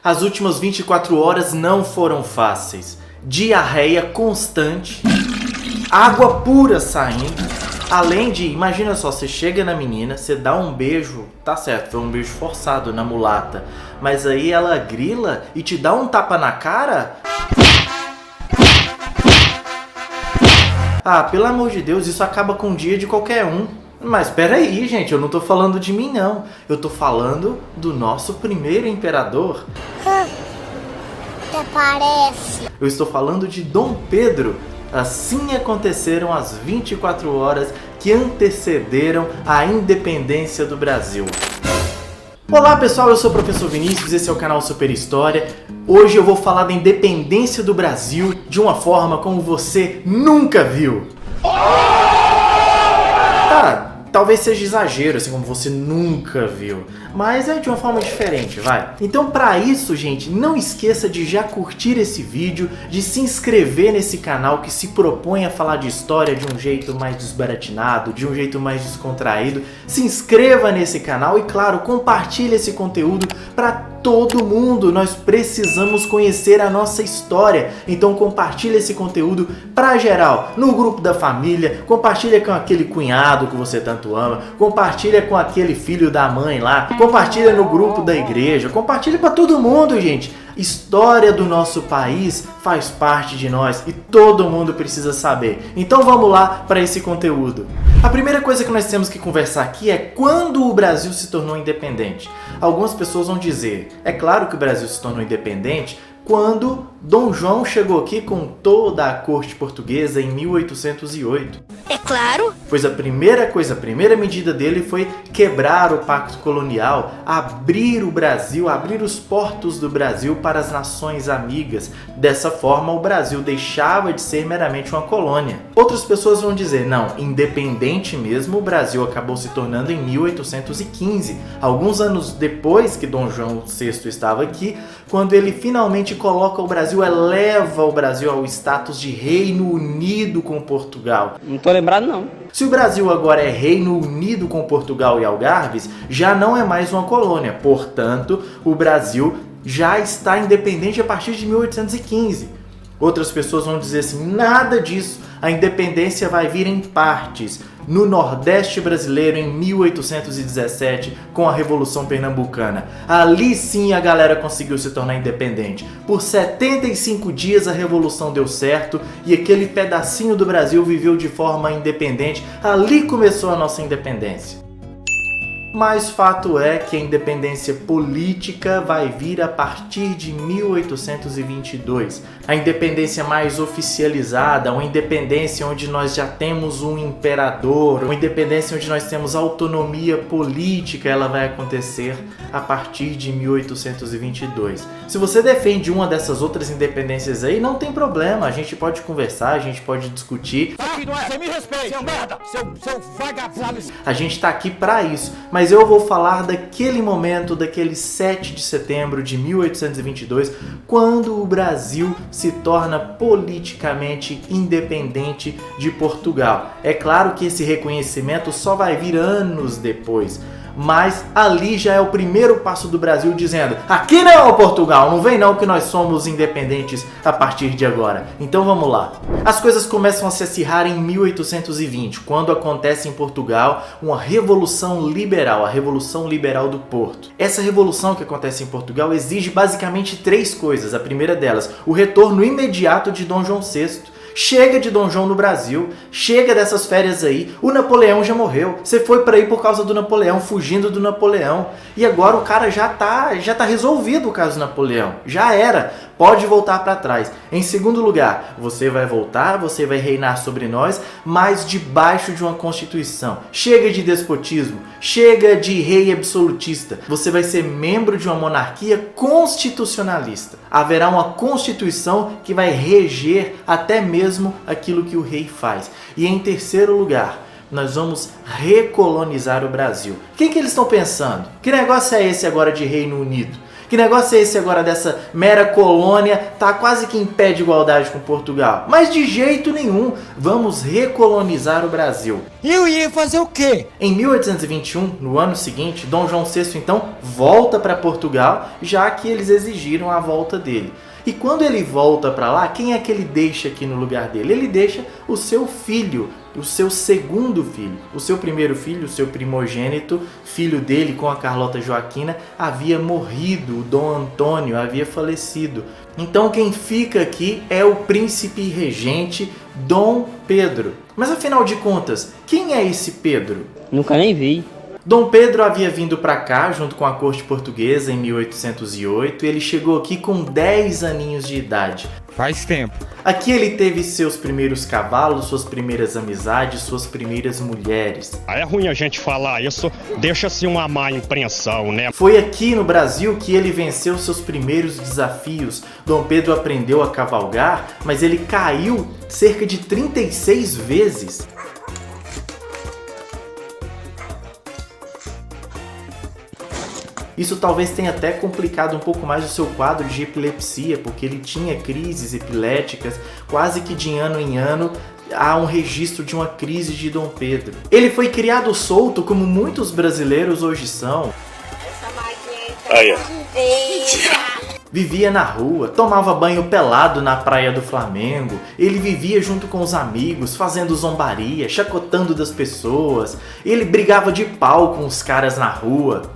As últimas 24 horas não foram fáceis. Diarreia constante, água pura saindo. Além de, imagina só, você chega na menina, você dá um beijo, tá certo, foi um beijo forçado na mulata, mas aí ela grila e te dá um tapa na cara? Ah, pelo amor de Deus, isso acaba com o dia de qualquer um. Mas peraí, gente, eu não tô falando de mim não. Eu tô falando do nosso primeiro imperador. Até parece. Eu estou falando de Dom Pedro. Assim aconteceram as 24 horas que antecederam a independência do Brasil. Olá pessoal, eu sou o Professor Vinícius, esse é o canal Super História. Hoje eu vou falar da independência do Brasil de uma forma como você nunca viu. Tá, talvez seja exagero, assim como você nunca viu, mas é de uma forma diferente, vai. Então pra isso, gente, não esqueça de já curtir esse vídeo, de se inscrever nesse canal que se propõe a falar de história de um jeito mais desbaratinado, de um jeito mais descontraído. Se inscreva nesse canal e, claro, compartilhe esse conteúdo para todo mundo. Nós precisamos conhecer a nossa história, então compartilhe esse conteúdo pra geral, no grupo da família, compartilha com aquele cunhado que você tanto ama, compartilha com aquele filho da mãe lá, compartilha no grupo da igreja, compartilha para todo mundo, gente. História do nosso país faz parte de nós e todo mundo precisa saber. Então vamos lá para esse conteúdo. A primeira coisa que nós temos que conversar aqui é quando o Brasil se tornou independente. Algumas pessoas vão dizer, é claro que o Brasil se tornou independente quando Dom João chegou aqui com toda a corte portuguesa em 1808. É claro. Pois a primeira medida dele foi quebrar o pacto colonial, abrir o Brasil, abrir os portos do Brasil para as nações amigas. Dessa forma, o Brasil deixava de ser meramente uma colônia. Outras pessoas vão dizer, não, independente mesmo, o Brasil acabou se tornando em 1815, alguns anos depois que Dom João VI estava aqui, quando ele finalmente coloca o Brasil, eleva o Brasil ao status de Reino Unido com Portugal. Não tô lembrado não. Se o Brasil agora é Reino Unido com Portugal e Algarves, já não é mais uma colônia. Portanto, o Brasil já está independente a partir de 1815. Outras pessoas vão dizer assim, nada disso, a independência vai vir em partes. No Nordeste brasileiro em 1817, com a Revolução Pernambucana. Ali sim a galera conseguiu se tornar independente. Por 75 dias a Revolução deu certo e aquele pedacinho do Brasil viveu de forma independente. Ali começou a nossa independência. Mas fato é que a independência política vai vir a partir de 1822. A independência mais oficializada, uma independência onde nós já temos um imperador, uma independência onde nós temos autonomia política, ela vai acontecer a partir de 1822. Se você defende uma dessas outras independências aí, não tem problema, a gente pode conversar, a gente pode discutir. Você me respeita, seu merda, seu vagabundo. A gente tá aqui pra isso, mas eu vou falar daquele momento, daquele 7 de setembro de 1822, quando o Brasil se torna politicamente independente de Portugal. É claro que esse reconhecimento só vai vir anos depois, mas ali já é o primeiro passo do Brasil dizendo, aqui não é Portugal, não vem não que nós somos independentes a partir de agora. Então vamos lá. As coisas começam a se acirrar em 1820, quando acontece em Portugal uma revolução liberal, a Revolução Liberal do Porto. Essa revolução que acontece em Portugal exige basicamente três coisas. A primeira delas, o retorno imediato de Dom João VI. Chega de Dom João no Brasil, chega dessas férias aí, o Napoleão já morreu, você foi pra aí por causa do Napoleão, fugindo do Napoleão, e agora o cara já tá resolvido o caso do Napoleão, já era, pode voltar pra trás. Em segundo lugar, você vai voltar, você vai reinar sobre nós, mas debaixo de uma constituição. Chega de despotismo, chega de rei absolutista, você vai ser membro de uma monarquia constitucionalista. Haverá uma constituição que vai reger até mesmo aquilo que o rei faz. E em terceiro lugar, nós vamos recolonizar o Brasil. O que eles estão pensando? Que negócio é esse agora de Reino Unido? Que negócio é esse agora dessa mera colônia, tá quase que em pé de igualdade com Portugal? Mas de jeito nenhum, vamos recolonizar o Brasil. E eu ia fazer o quê? Em 1821, no ano seguinte, Dom João VI então volta para Portugal, já que eles exigiram a volta dele. E quando ele volta para lá, quem é que ele deixa aqui no lugar dele? Ele deixa o seu filho, o seu segundo filho. O seu primeiro filho, o seu primogênito, filho dele com a Carlota Joaquina, havia morrido, o Dom Antônio havia falecido. Então quem fica aqui é o príncipe regente Dom Pedro. Mas afinal de contas, quem é esse Pedro? Nunca nem vi. Dom Pedro havia vindo para cá junto com a corte portuguesa em 1808 e ele chegou aqui com 10 aninhos de idade. Faz tempo. Aqui ele teve seus primeiros cavalos, suas primeiras amizades, suas primeiras mulheres. É ruim a gente falar isso, deixa-se uma má impressão, né? Foi aqui no Brasil que ele venceu seus primeiros desafios. Dom Pedro aprendeu a cavalgar, mas ele caiu cerca de 36 vezes. Isso talvez tenha até complicado um pouco mais o seu quadro de epilepsia, porque ele tinha crises epiléticas quase que de ano em ano. Há um registro de uma crise de Dom Pedro. Ele foi criado solto, como muitos brasileiros hoje são. Vivia na rua, tomava banho pelado na praia do Flamengo. Ele vivia junto com os amigos, fazendo zombaria, chacotando das pessoas. Ele brigava de pau com os caras na rua.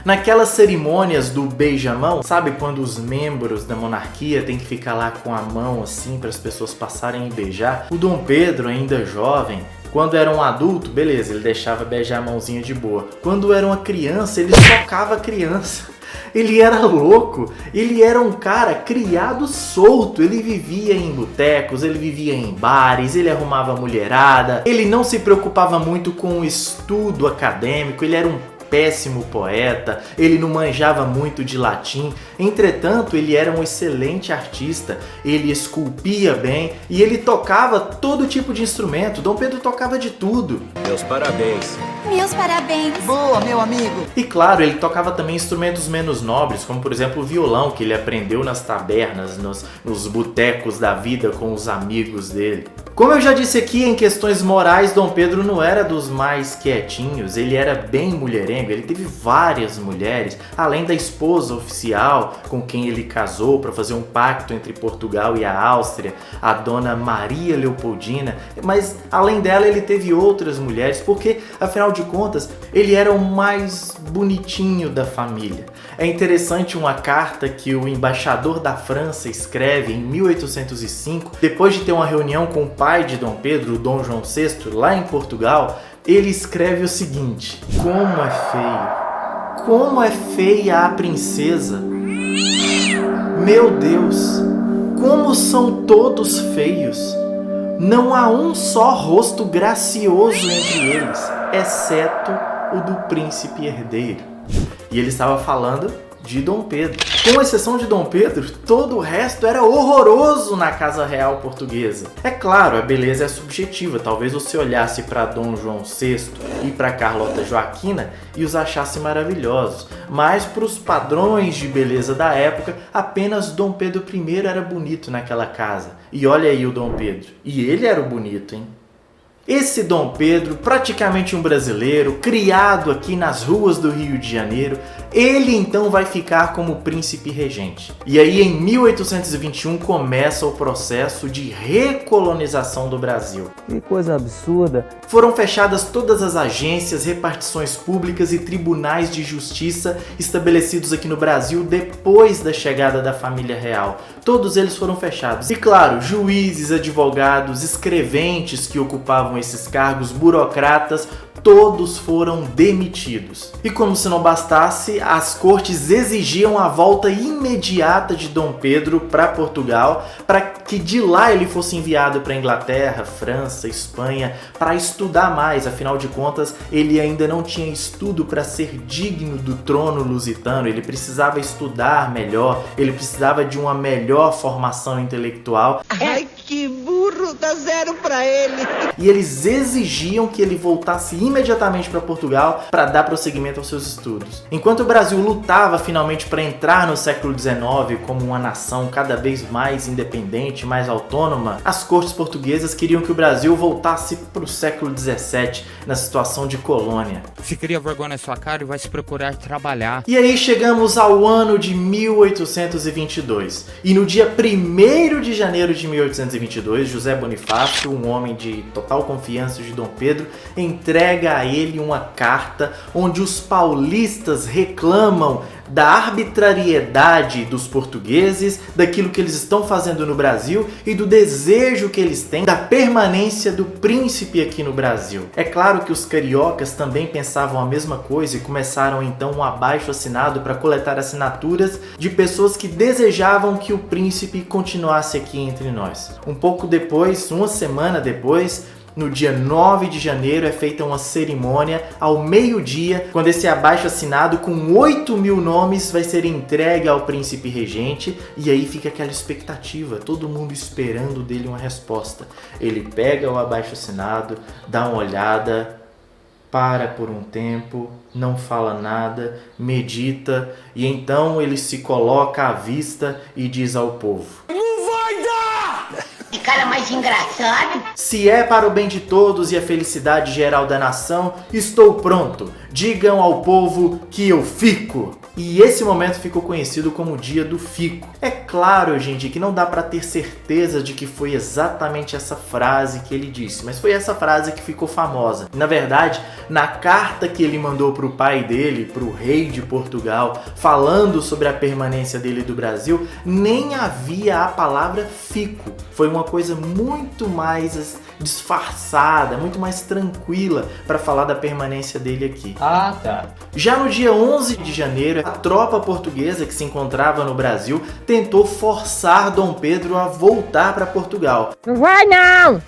Naquelas cerimônias do beijamão, sabe quando os membros da monarquia têm que ficar lá com a mão assim para as pessoas passarem e beijar? O Dom Pedro, ainda jovem, quando era um adulto, beleza, ele deixava beijar a mãozinha de boa. Quando era uma criança, ele socava a criança. Ele era louco, ele era um cara criado solto, ele vivia em botecos, ele vivia em bares, ele arrumava mulherada, ele não se preocupava muito com o estudo acadêmico, ele era um péssimo poeta, ele não manjava muito de latim, entretanto ele era um excelente artista, ele esculpia bem e ele tocava todo tipo de instrumento. Dom Pedro tocava de tudo. Meus parabéns. Meus parabéns. Boa, meu amigo. E claro, ele tocava também instrumentos menos nobres, como por exemplo o violão, que ele aprendeu nas tabernas, nos botecos da vida com os amigos dele. Como eu já disse aqui, em questões morais, Dom Pedro não era dos mais quietinhos, ele era bem mulherengo, ele teve várias mulheres, além da esposa oficial com quem ele casou para fazer um pacto entre Portugal e a Áustria, a dona Maria Leopoldina, mas além dela ele teve outras mulheres, porque afinal de contas ele era o mais bonitinho da família. É interessante uma carta que o embaixador da França escreve em 1805, depois de ter uma reunião com o pai de Dom Pedro, o Dom João VI, lá em Portugal. Ele escreve o seguinte: como é feio, como é feia a princesa, meu Deus, como são todos feios, não há um só rosto gracioso entre eles, exceto o do príncipe herdeiro. E ele estava falando de Dom Pedro. Com exceção de Dom Pedro, todo o resto era horroroso na casa real portuguesa. É claro, a beleza é subjetiva. Talvez você olhasse para Dom João VI e para Carlota Joaquina e os achasse maravilhosos. Mas para os padrões de beleza da época, apenas Dom Pedro I era bonito naquela casa. E olha aí o Dom Pedro. E ele era o bonito, hein? Esse Dom Pedro, praticamente um brasileiro, criado aqui nas ruas do Rio de Janeiro, ele então vai ficar como príncipe regente. E aí em 1821 começa o processo de recolonização do Brasil. Que coisa absurda. Foram fechadas todas as agências, repartições públicas e tribunais de justiça estabelecidos aqui no Brasil depois da chegada da família real. Todos eles foram fechados. E claro, juízes, advogados, escreventes que ocupavam esses cargos, burocratas, todos foram demitidos. E como se não bastasse, as cortes exigiam a volta imediata de Dom Pedro para Portugal, para que de lá ele fosse enviado para Inglaterra, França, Espanha, para estudar mais. Afinal de contas, ele ainda não tinha estudo para ser digno do trono lusitano, ele precisava estudar melhor, ele precisava de uma melhor formação intelectual. Ai, que tudo pra ele. E eles exigiam que ele voltasse imediatamente para Portugal para dar prosseguimento aos seus estudos. Enquanto o Brasil lutava finalmente para entrar no século XIX como uma nação cada vez mais independente, mais autônoma, as cortes portuguesas queriam que o Brasil voltasse para o século XVII, na situação de colônia. Se cria vergonha na sua cara e vai se procurar trabalhar. E aí chegamos ao ano de 1822. E no dia 1º de janeiro de 1822, José Bonifácio, um homem de total confiança de Dom Pedro, entrega a ele uma carta onde os paulistas reclamam da arbitrariedade dos portugueses, daquilo que eles estão fazendo no Brasil e do desejo que eles têm da permanência do príncipe aqui no Brasil. É claro que os cariocas também pensavam a mesma coisa e começaram então um abaixo-assinado para coletar assinaturas de pessoas que desejavam que o príncipe continuasse aqui entre nós. Um pouco depois, uma semana depois, no dia 9 de janeiro é feita uma cerimônia ao meio-dia, quando esse abaixo-assinado com 8.000 nomes vai ser entregue ao príncipe regente, e aí fica aquela expectativa, todo mundo esperando dele uma resposta. Ele pega o abaixo-assinado, dá uma olhada, para por um tempo, não fala nada, medita, e então ele se coloca à vista e diz ao povo: Que cara mais engraçado. se é para o bem de todos e a felicidade geral da nação, estou pronto. Digam ao povo que eu fico. E esse momento ficou conhecido como o Dia do Fico. É claro, gente, que não dá para ter certeza de que foi exatamente essa frase que ele disse, mas foi essa frase que ficou famosa. Na verdade, na carta que ele mandou para o pai dele, para o rei de Portugal, falando sobre a permanência dele do Brasil, nem havia a palavra fico. Foi uma coisa muito mais disfarçada, muito mais tranquila para falar da permanência dele aqui. Ah, tá. Já no dia 11 de janeiro, a tropa portuguesa que se encontrava no Brasil tentou forçar Dom Pedro a voltar para Portugal. Não vai não!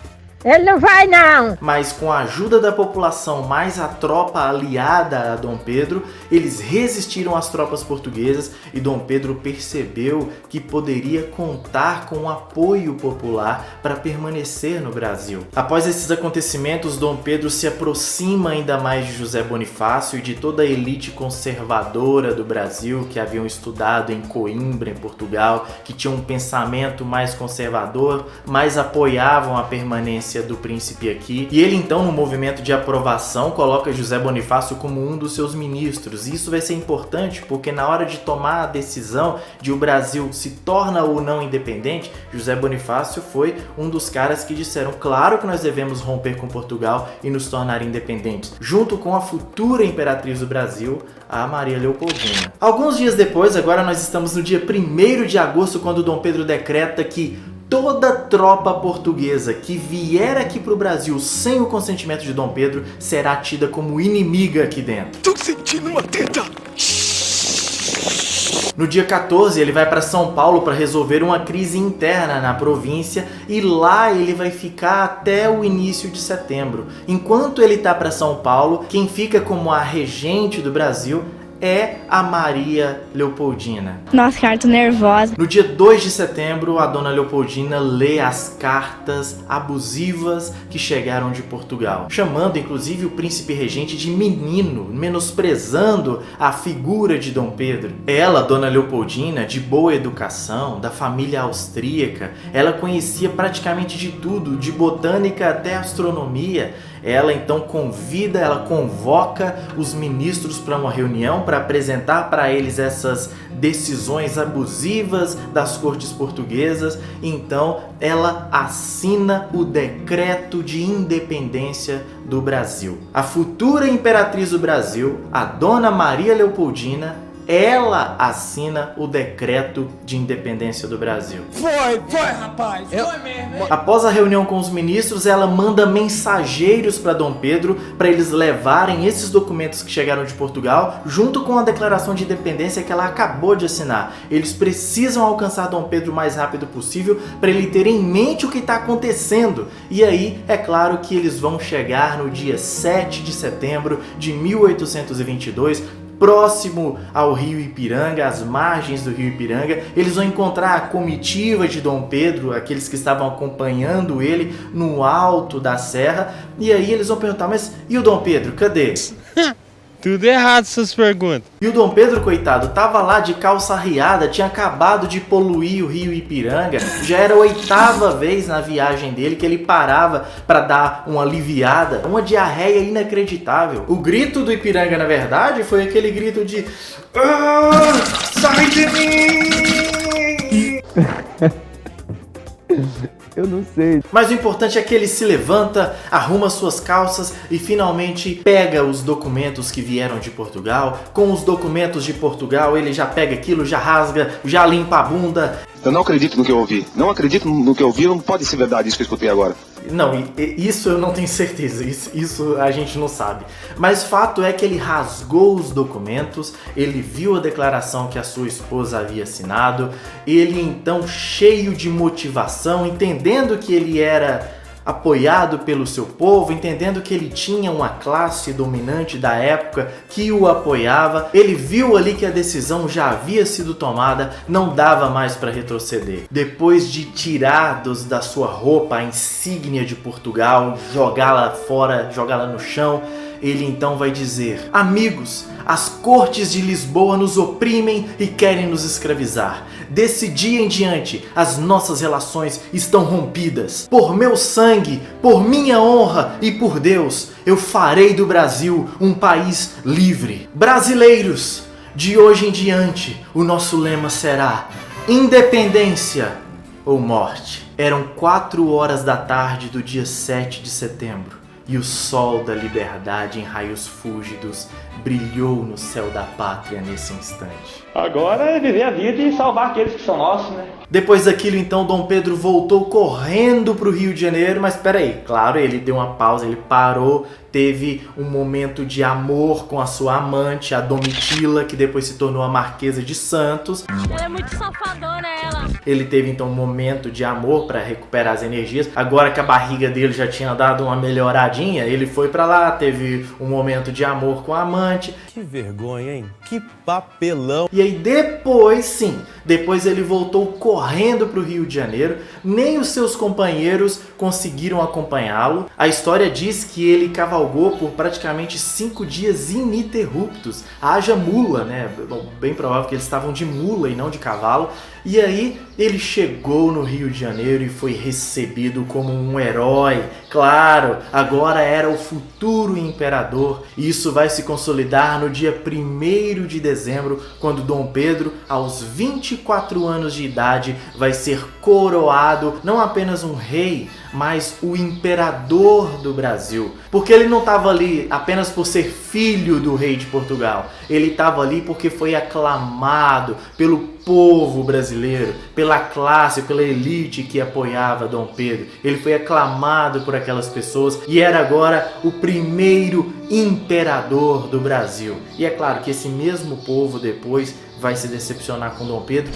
Ele não vai não! Mas com a ajuda da população mais a tropa aliada a Dom Pedro, eles resistiram às tropas portuguesas e Dom Pedro percebeu que poderia contar com o apoio popular para permanecer no Brasil. Após esses acontecimentos, Dom Pedro se aproxima ainda mais de José Bonifácio e de toda a elite conservadora do Brasil que haviam estudado em Coimbra, em Portugal, que tinham um pensamento mais conservador, mas apoiavam a permanência do príncipe aqui, e ele então, no movimento de aprovação, coloca José Bonifácio como um dos seus ministros. E isso vai ser importante porque na hora de tomar a decisão de o Brasil se torna ou não independente, José Bonifácio foi um dos caras que disseram: claro que nós devemos romper com Portugal e nos tornar independentes, junto com a futura imperatriz do Brasil, a Maria Leopoldina. Alguns dias depois, agora nós estamos no dia 1º de agosto, quando Dom Pedro decreta que toda tropa portuguesa que vier aqui para o Brasil sem o consentimento de Dom Pedro será tida como inimiga aqui dentro. Tô sentindo uma teta. No dia 14, ele vai para São Paulo para resolver uma crise interna na província e lá ele vai ficar até o início de setembro. Enquanto ele está para São Paulo, quem fica como a regente do Brasil é a Maria Leopoldina. Nossa, cara, tô nervosa. No dia 2 de setembro, a dona Leopoldina lê as cartas abusivas que chegaram de Portugal, chamando inclusive o príncipe regente de menino, menosprezando a figura de Dom Pedro. Ela, dona Leopoldina, de boa educação, da família austríaca, ela conhecia praticamente de tudo, de botânica até astronomia. Ela então convoca os ministros para uma reunião para apresentar para eles essas decisões abusivas das cortes portuguesas. Então ela assina o decreto de independência do Brasil. A futura imperatriz do Brasil, a dona Maria Leopoldina, ela assina o decreto de independência do Brasil. Foi, rapaz. Foi mesmo. Após a reunião com os ministros, ela manda mensageiros para Dom Pedro para eles levarem esses documentos que chegaram de Portugal junto com a declaração de independência que ela acabou de assinar. Eles precisam alcançar Dom Pedro o mais rápido possível para ele ter em mente o que está acontecendo. E aí, é claro que eles vão chegar no dia 7 de setembro de 1822, próximo ao rio Ipiranga, às margens do rio Ipiranga. Eles vão encontrar a comitiva de Dom Pedro, aqueles que estavam acompanhando ele no alto da serra, e aí eles vão perguntar, mas e o Dom Pedro, cadê? Tudo errado essas perguntas. E o Dom Pedro, coitado, tava lá de calça arriada, tinha acabado de poluir o rio Ipiranga, já era a 8ª vez na viagem dele que ele parava para dar uma aliviada, uma diarreia inacreditável. O grito do Ipiranga, na verdade, foi aquele grito de sai de mim! Eu não sei. Mas o importante é que ele se levanta, arruma suas calças e finalmente pega os documentos que vieram de Portugal. Com os documentos de Portugal, ele já pega aquilo, já rasga, já limpa a bunda. Eu não acredito no que eu ouvi. Não acredito no que eu ouvi, não pode ser verdade isso que eu escutei agora. Não, isso eu não tenho certeza, isso a gente não sabe. Mas fato é que ele rasgou os documentos, ele viu a declaração que a sua esposa havia assinado, ele então, cheio de motivação, entendendo que ele era apoiado pelo seu povo, entendendo que ele tinha uma classe dominante da época que o apoiava, ele viu ali que a decisão já havia sido tomada, não dava mais para retroceder. Depois de tirar da sua roupa a insígnia de Portugal, jogá-la fora, jogá-la no chão, ele então vai dizer: amigos, as cortes de Lisboa nos oprimem e querem nos escravizar. Desse dia em diante, as nossas relações estão rompidas. Por meu sangue, por minha honra e por Deus, eu farei do Brasil um país livre. Brasileiros, de hoje em diante, o nosso lema será independência ou morte. Eram 4 horas da tarde do dia 7 de setembro. E o sol da liberdade em raios fúlgidos brilhou no céu da pátria nesse instante. Agora é viver a vida e salvar aqueles que são nossos, né? Depois daquilo, então, Dom Pedro voltou correndo para o Rio de Janeiro, mas peraí, claro, ele deu uma pausa, ele parou, teve um momento de amor com a sua amante, a Domitila, que depois se tornou a Marquesa de Santos. Ela é muito safadona, ela. Ele teve então um momento de amor para recuperar as energias. Agora que a barriga dele já tinha dado uma melhoradinha, ele foi para lá, teve um momento de amor com a amante. Que vergonha, hein? Que papelão. E aí depois, sim, depois ele voltou correndo para o Rio de Janeiro. Nem os seus companheiros conseguiram acompanhá-lo. A história diz que ele cavalgou por praticamente 5 dias ininterruptos. Haja mula, né? Bem provável que eles estavam de mula e não de cavalo. E aí ele chegou no Rio de Janeiro e foi recebido como um herói. Claro, agora era o futuro imperador. E isso vai se consolidar no dia 1º de dezembro, quando Dom Pedro, aos 24 anos de idade, vai ser coroado não apenas um rei, mas o imperador do Brasil. Porque ele não estava ali apenas por ser filho do rei de Portugal. Ele estava ali porque foi aclamado pelo povo brasileiro, pela classe, pela elite que apoiava Dom Pedro. Ele foi aclamado por aquelas pessoas e era agora o primeiro imperador do Brasil. E é claro que esse mesmo povo depois vai se decepcionar com Dom Pedro.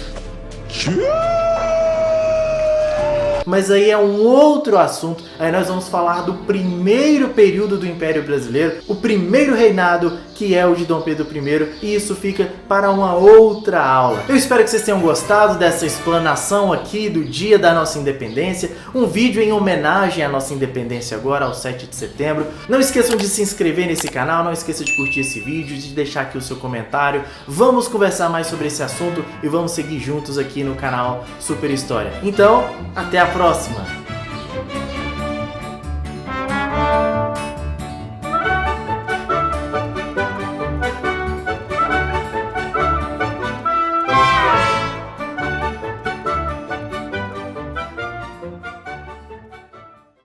Mas aí é um outro assunto. Aí nós vamos falar do primeiro período do Império Brasileiro, o primeiro reinado, que é o de Dom Pedro I, e isso fica para uma outra aula. Eu espero que vocês tenham gostado dessa explanação aqui do dia da nossa independência, um vídeo em homenagem à nossa independência agora, ao 7 de setembro. Não esqueçam de se inscrever nesse canal, não esqueçam de curtir esse vídeo, de deixar aqui o seu comentário. Vamos conversar mais sobre esse assunto e vamos seguir juntos aqui no canal Super História. Então, até a próxima!